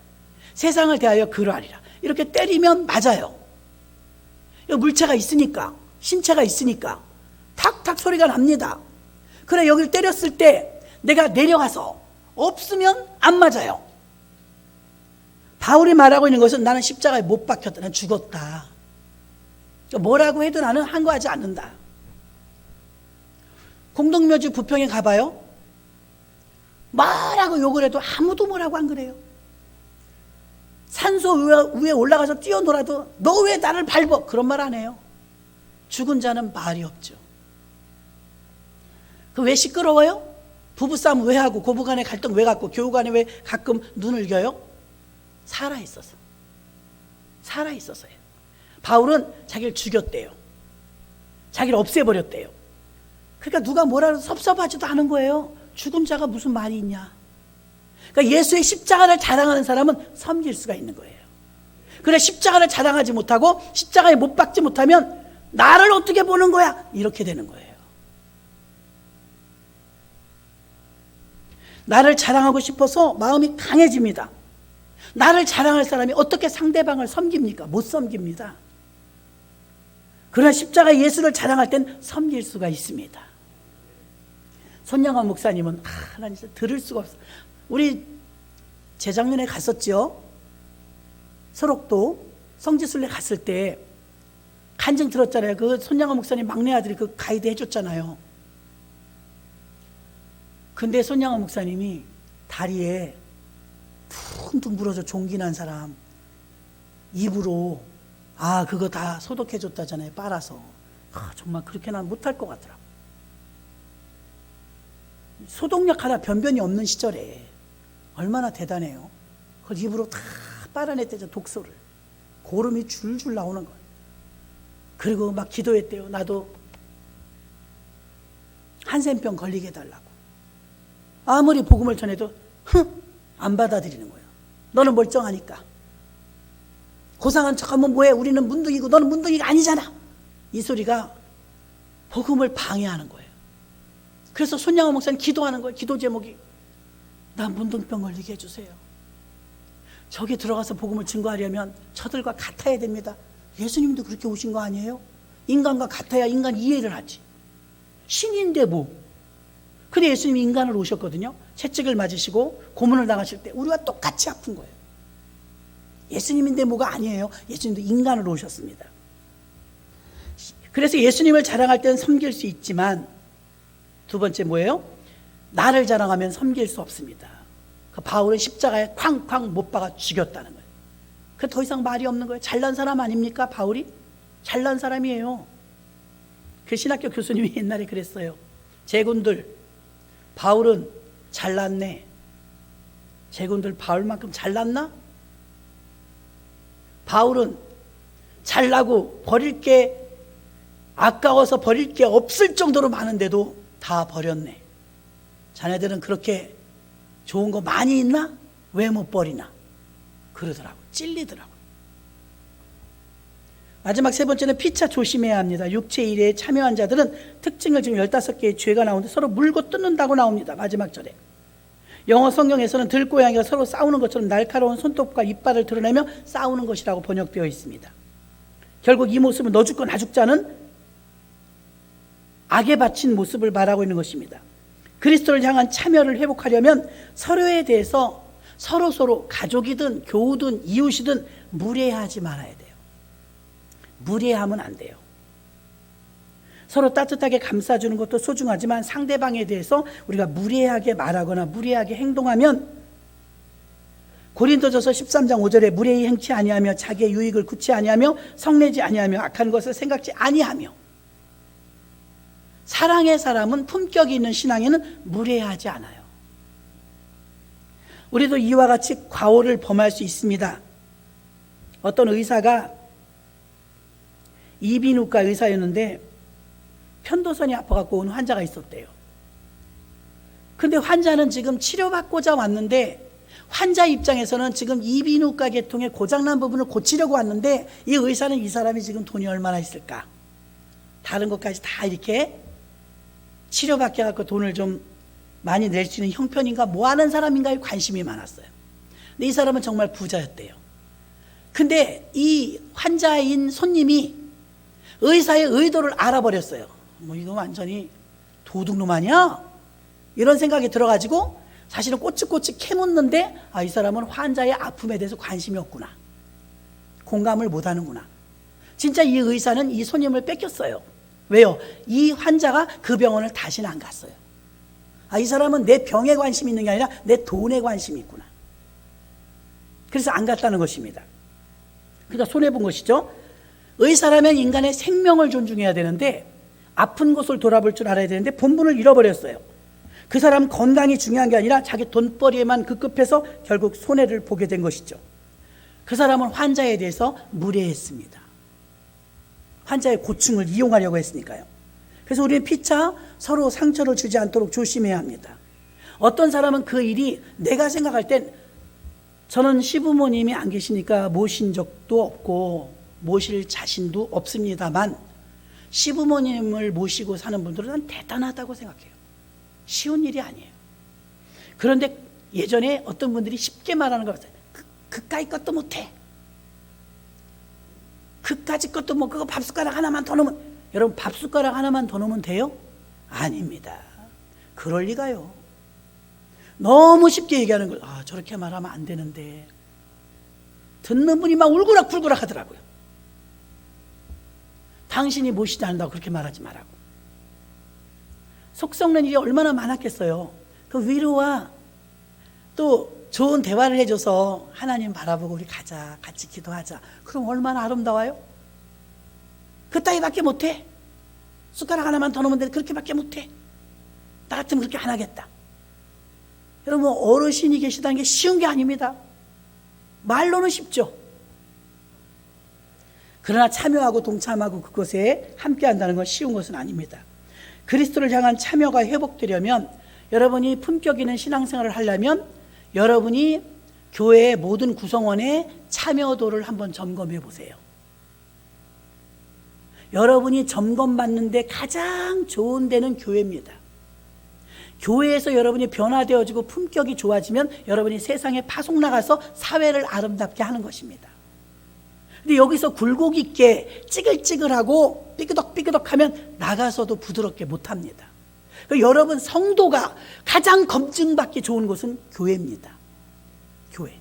세상을 대하여 그러하리라. 이렇게 때리면 맞아요. 물체가 있으니까, 신체가 있으니까 탁탁 소리가 납니다. 그래, 여기를 때렸을 때 내가 내려가서 없으면 안 맞아요. 바울이 말하고 있는 것은 나는 십자가에 못 박혔다, 난 죽었다. 뭐라고 해도 나는 항거하지 않는다. 공동묘지 부평에 가봐요. 뭐라고 욕을 해도 아무도 뭐라고 안 그래요. 산소 위에 올라가서 뛰어놀아도 너 왜 나를 밟어? 그런 말 안 해요. 죽은 자는 말이 없죠. 그 왜 시끄러워요? 부부싸움 왜 하고 고부간의 갈등 왜 갖고 교우간에 왜 가끔 눈을 겨요? 살아있어서. 살아있어서요. 바울은 자기를 죽였대요. 자기를 없애버렸대요. 그러니까 누가 뭐라 해도 섭섭하지도 않은 거예요. 죽은 자가 무슨 말이 있냐. 그러니까 예수의 십자가를 자랑하는 사람은 섬길 수가 있는 거예요. 그래, 십자가를 자랑하지 못하고 십자가에 못 박지 못하면 나를 어떻게 보는 거야? 이렇게 되는 거예요. 나를 자랑하고 싶어서 마음이 강해집니다. 나를 자랑할 사람이 어떻게 상대방을 섬깁니까? 못 섬깁니다. 그러나 십자가 예수를 자랑할 땐 섬길 수가 있습니다. 손영환 목사님은 하나님 진짜 들을 수가 없어요. 우리 재작년에 갔었죠. 설옥도 성지순례 갔을 때 간증 들었잖아요. 그 손영환 목사님 막내 아들이 그 가이드 해줬잖아요. 근데 손영환 목사님이 다리에 퉁퉁 부러져 종기 난 사람 입으로 그거 다 소독해줬다잖아요. 빨아서. 정말 그렇게 난 못할 것 같더라고. 소독약 하나 변변이 없는 시절에 얼마나 대단해요. 그걸 입으로 다 빨아냈대죠. 독소를. 고름이 줄줄 나오는 거예요. 그리고 막 기도했대요. 나도 한센병 걸리게 해달라고. 아무리 복음을 전해도 안 받아들이는 거예요. 너는 멀쩡하니까. 고상한 척하면 뭐해? 우리는 문둥이고 너는 문둥이가 아니잖아. 이 소리가 복음을 방해하는 거예요. 그래서 손양호 목사님 기도하는 거예요. 기도 제목이 나 문둥병 걸리게 해주세요. 저기 들어가서 복음을 증거하려면 저들과 같아야 됩니다. 예수님도 그렇게 오신 거 아니에요? 인간과 같아야 인간 이해를 하지. 신인데 뭐. 근데 예수님이 인간으로 오셨거든요. 채찍을 맞으시고 고문을 당하실 때 우리와 똑같이 아픈 거예요. 예수님인데 뭐가 아니에요. 예수님도 인간으로 오셨습니다. 그래서 예수님을 자랑할 때는 섬길 수 있지만 두 번째 뭐예요? 나를 자랑하면 섬길 수 없습니다. 그 바울은 십자가에 쾅쾅 못 박아 죽였다는 거예요. 그 더 이상 말이 없는 거예요. 잘난 사람 아닙니까? 바울이? 잘난 사람이에요. 그 신학교 교수님이 옛날에 그랬어요. 제군들 바울은 잘났네. 제군들 바울만큼 잘났나? 바울은 잘나고 버릴 게 아까워서 버릴 게 없을 정도로 많은데도 다 버렸네. 자네들은 그렇게 좋은 거 많이 있나? 왜 못 버리나? 그러더라고. 찔리더라고. 마지막 세 번째는 피차 조심해야 합니다. 육체 일에 참여한 자들은 특징을 지금 15개의 죄가 나오는데 서로 물고 뜯는다고 나옵니다. 마지막 절에. 영어 성경에서는 들고양이가 서로 싸우는 것처럼 날카로운 손톱과 이빨을 드러내며 싸우는 것이라고 번역되어 있습니다. 결국 이 모습은 너 죽고 나 죽자는 악에 바친 모습을 말하고 있는 것입니다. 그리스도를 향한 참여를 회복하려면 서로에 대해서 서로 가족이든 교우든 이웃이든 무례하지 말아야 돼요. 무례하면 안 돼요. 서로 따뜻하게 감싸주는 것도 소중하지만 상대방에 대해서 우리가 무례하게 말하거나 무례하게 행동하면 고린도전서 13장 5절에 무례히 행치 아니하며 자기의 유익을 구치 아니하며 성내지 아니하며 악한 것을 생각지 아니하며. 사랑의 사람은 품격이 있는 신앙에는 무례하지 않아요. 우리도 이와 같이 과오를 범할 수 있습니다. 어떤 의사가 이비인후과 의사였는데 편도선이 아파갖고 온 환자가 있었대요. 근데 환자는 지금 치료받고자 왔는데 환자 입장에서는 지금 이비인후과 계통의 고장난 부분을 고치려고 왔는데 이 의사는 이 사람이 지금 돈이 얼마나 있을까? 다른 것까지 다 이렇게 치료받게 갖고 돈을 좀 많이 낼 수 있는 형편인가 뭐 하는 사람인가에 관심이 많았어요. 근데 이 사람은 정말 부자였대요. 근데 이 환자인 손님이 의사의 의도를 알아버렸어요. 뭐 이거 완전히 도둑놈 아니야? 이런 생각이 들어가지고 사실은 꼬치꼬치 캐묻는데 이 사람은 환자의 아픔에 대해서 관심이 없구나. 공감을 못하는구나. 진짜 이 의사는 이 손님을 뺏겼어요. 왜요? 이 환자가 그 병원을 다시는 안 갔어요. 이 사람은 내 병에 관심이 있는 게 아니라 내 돈에 관심이 있구나. 그래서 안 갔다는 것입니다. 그러니까 손해본 것이죠. 의사라면 인간의 생명을 존중해야 되는데 아픈 곳을 돌아볼 줄 알아야 되는데 본분을 잃어버렸어요. 그 사람 건강이 중요한 게 아니라 자기 돈벌이에만 급급해서 결국 손해를 보게 된 것이죠. 그 사람은 환자에 대해서 무례했습니다. 환자의 고충을 이용하려고 했으니까요. 그래서 우리는 피차 서로 상처를 주지 않도록 조심해야 합니다. 어떤 사람은 그 일이 내가 생각할 땐 저는 시부모님이 안 계시니까 모신 적도 없고 모실 자신도 없습니다만 시부모님을 모시고 사는 분들은 대단하다고 생각해요. 쉬운 일이 아니에요. 그런데 예전에 어떤 분들이 쉽게 말하는 거 같아요. 그까이 것도 못해. 그까지 것도 뭐 그거 밥숟가락 하나만 더 넣으면, 여러분 밥숟가락 하나만 더 넣으면 돼요? 아닙니다. 그럴 리가요. 너무 쉽게 얘기하는 걸 저렇게 말하면 안 되는데 듣는 분이 막 울그락불그락 하더라고요. 당신이 모시지 않는다고 그렇게 말하지 말라고. 속 썩는 일이 얼마나 많았겠어요. 그 위로와 또 좋은 대화를 해줘서 하나님 바라보고 우리 가자, 같이 기도하자. 그럼 얼마나 아름다워요? 그 따위밖에 못해. 숟가락 하나만 더 넣으면 돼. 그렇게밖에 못해. 나 같으면 그렇게 안 하겠다. 여러분, 어르신이 계시다는 게 쉬운 게 아닙니다. 말로는 쉽죠. 그러나 참여하고 동참하고 그것에 함께한다는 건 쉬운 것은 아닙니다. 그리스도를 향한 참여가 회복되려면, 여러분이 품격 있는 신앙생활을 하려면 여러분이 교회의 모든 구성원의 참여도를 한번 점검해 보세요. 여러분이 점검받는데 가장 좋은 데는 교회입니다. 교회에서 여러분이 변화되어지고 품격이 좋아지면 여러분이 세상에 파송 나가서 사회를 아름답게 하는 것입니다. 근데 여기서 굴곡 있게 찌글찌글하고 삐그덕삐그덕하면 나가서도 부드럽게 못합니다. 여러분 성도가 가장 검증받기 좋은 곳은 교회입니다. 교회.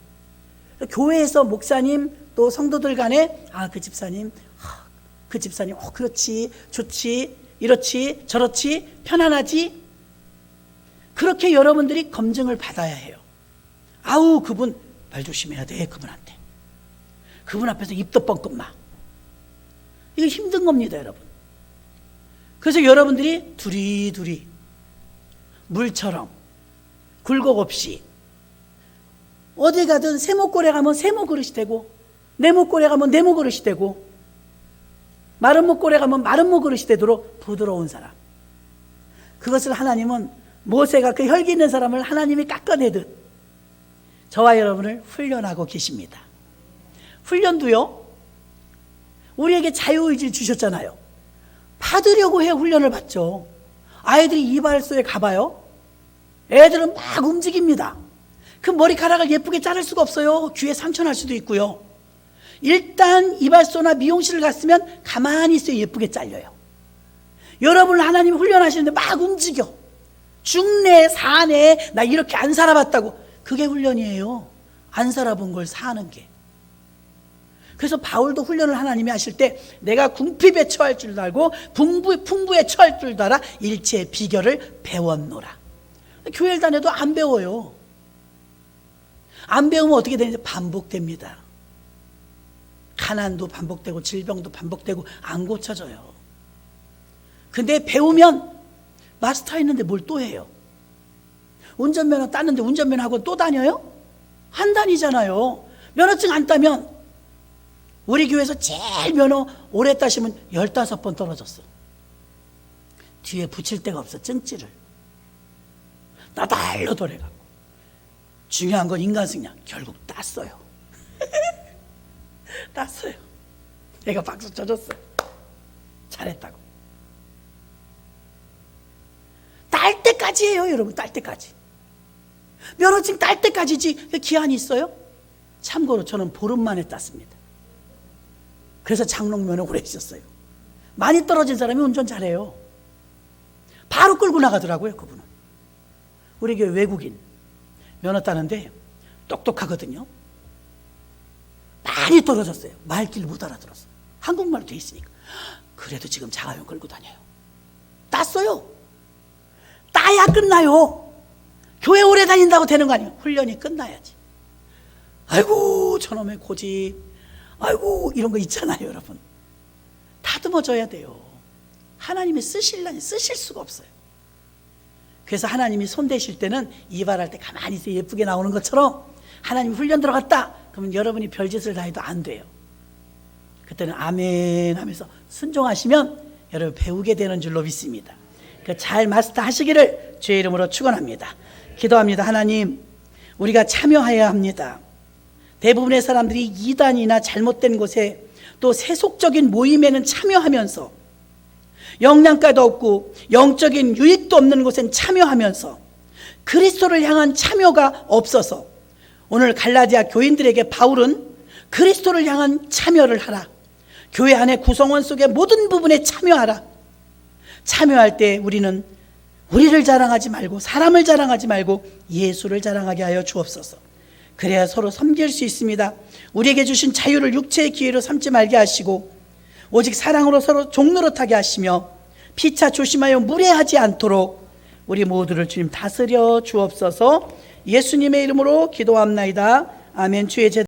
교회에서 목사님 또 성도들 간에 그 집사님 그렇지, 좋지, 이렇지, 저렇지, 편안하지. 그렇게 여러분들이 검증을 받아야 해요. 그분 말 조심해야 돼. 그분한테. 그분 앞에서 입도 뻥끗 마. 이거 힘든 겁니다, 여러분. 그래서 여러분들이 두리두리 물처럼 굴곡 없이 어디 가든 세모골에 가면 세모 그릇이 되고, 네모골에 가면 네모 그릇이 되고, 마른 목골에 가면 마른 목 그릇이 되도록 부드러운 사람. 그것을 하나님은 모세가 그 혈기 있는 사람을 하나님이 깎아내듯 저와 여러분을 훈련하고 계십니다. 훈련도요, 우리에게 자유의지를 주셨잖아요. 받으려고 해 훈련을 받죠. 아이들이 이발소에 가봐요. 애들은 막 움직입니다. 그 머리카락을 예쁘게 자를 수가 없어요. 귀에 상처 날 수도 있고요. 일단 이발소나 미용실을 갔으면 가만히 있어야 예쁘게 잘려요. 여러분을 하나님이 훈련하시는데 막 움직여. 죽네 사네 나 이렇게 안 살아봤다고. 그게 훈련이에요. 안 살아본 걸 사는 게. 그래서 바울도 훈련을 하나님이 하실 때 내가 궁핍에 처할 줄도 알고 풍부에 처할 줄도 알아 일체의 비결을 배웠노라. 교회를 다녀도 안 배워요. 안 배우면 어떻게 되는지 반복됩니다. 가난도 반복되고 질병도 반복되고 안 고쳐져요. 근데 배우면 마스터 했는데 뭘 또 해요? 운전면허 땄는데 운전면허 학원 또 다녀요? 안 다니잖아요. 면허증 안 따면, 우리 교회에서 제일 면허 오래 따시면 15번 떨어졌어. 뒤에 붙일 데가 없어, 찡찌를. 나달로 돌아가고. 중요한 건 인간 승량. 결국 땄어요. 땄어요. 내가 박수 쳐줬어요. 잘했다고. 딸 때까지예요, 여러분. 딸 때까지. 면허증 딸 때까지지 기한이 있어요? 참고로 저는 보름 만에 땄습니다. 그래서 장롱면허 오래 있었어요. 많이 떨어진 사람이 운전 잘해요. 바로 끌고 나가더라고요, 그분은. 우리 교회 외국인 면허 따는데 똑똑하거든요. 많이 떨어졌어요. 말귀를 못 알아들었어. 한국말로 돼 있으니까. 그래도 지금 자가용 끌고 다녀요. 땄어요. 따야 끝나요. 교회 오래 다닌다고 되는 거 아니에요. 훈련이 끝나야지. 아이고 저놈의 고집, 아이고 이런 거 있잖아요, 여러분. 다듬어져야 돼요. 하나님이 쓰실 수가 없어요. 그래서 하나님이 손대실 때는 이발할 때 가만히 있어 예쁘게 나오는 것처럼, 하나님 훈련 들어갔다 그러면 여러분이 별짓을 다 해도 안 돼요. 그때는 아멘 하면서 순종하시면 여러분 배우게 되는 줄로 믿습니다. 잘 마스터 하시기를 주의 이름으로 축원합니다. 기도합니다. 하나님, 우리가 참여해야 합니다. 대부분의 사람들이 이단이나 잘못된 곳에 또 세속적인 모임에는 참여하면서 영양가도 없고 영적인 유익도 없는 곳엔 참여하면서 그리스도를 향한 참여가 없어서, 오늘 갈라디아 교인들에게 바울은 그리스도를 향한 참여를 하라. 교회 안에 구성원 속의 모든 부분에 참여하라. 참여할 때 우리는 우리를 자랑하지 말고, 사람을 자랑하지 말고 예수를 자랑하게 하여 주옵소서. 그래야 서로 섬길 수 있습니다. 우리에게 주신 자유를 육체의 기회로 삼지 말게 하시고 오직 사랑으로 서로 종노릇하게 하시며 피차 조심하여 무례하지 않도록 우리 모두를 주님 다스려 주옵소서. 예수님의 이름으로 기도합나이다. 아멘. 주의 제자